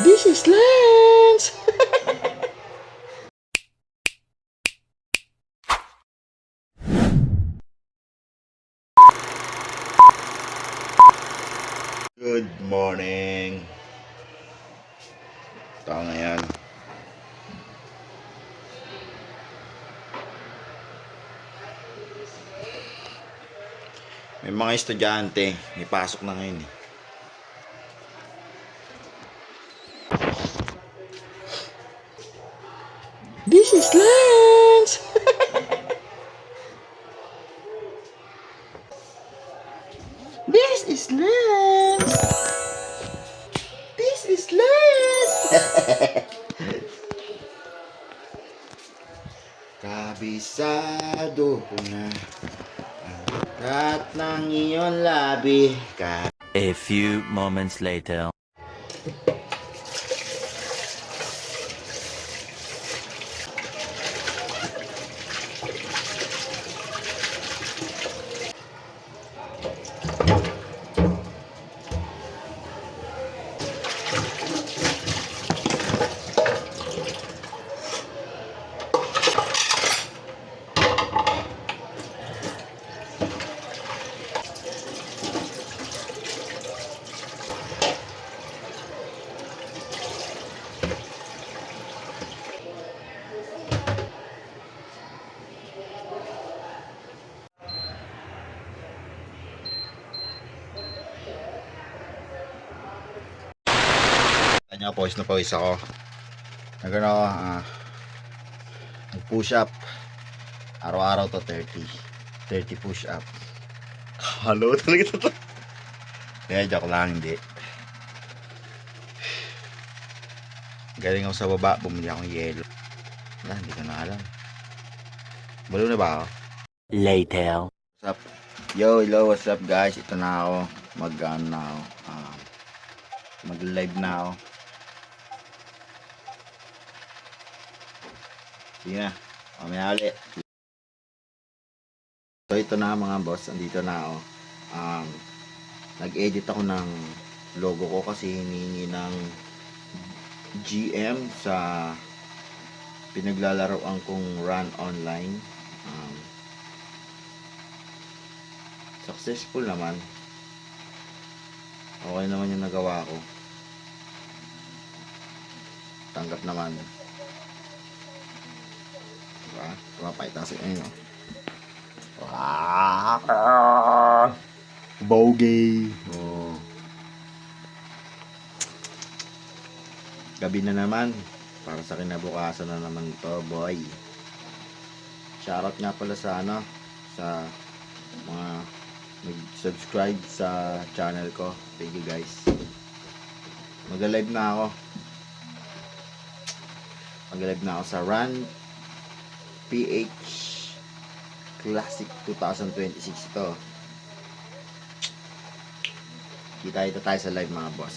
This is Lance! Good morning. Tao na yan. May mga estudyante, may pasok na ngayon eh. This is Lance! This is Lance! This is Lance! Kabisado ko na ang lahat ng iyong labi. A few moments later. Kanya pawis na pawis ako. Nagano ako, nag-push up. Araw-araw to 30 push up. Halo talaga ito. Kaya joke lang, hindi. Galing ako sa baba, bumili akong yelo. Wala, hindi ko na alam. Balo na ba ako? Later. What's up? Yo, hello, what's up guys? Ito na ako. Mag-ano na ako. Mag-live na ako. Sige na. Mamaya ulit. So ito na mga boss. Andito na ako. Nag-edit ako ng logo ko kasi hinihingi ng GM sa pinaglalaroan kong run online. Successful naman. Okay naman yung nagawa ko. Tanggap naman. Diba? Tumapakita sa inyo. Bogey. Oh. Gabi na naman. Para sa kinabukasan na naman to, boy. Shoutout nga pala sa sa mga nag-subscribe sa channel ko. Thank you guys. Mag-live na ako. Mag-live na ako sa Run PH Classic 2026 ito. Kita tayo sa live mga boss.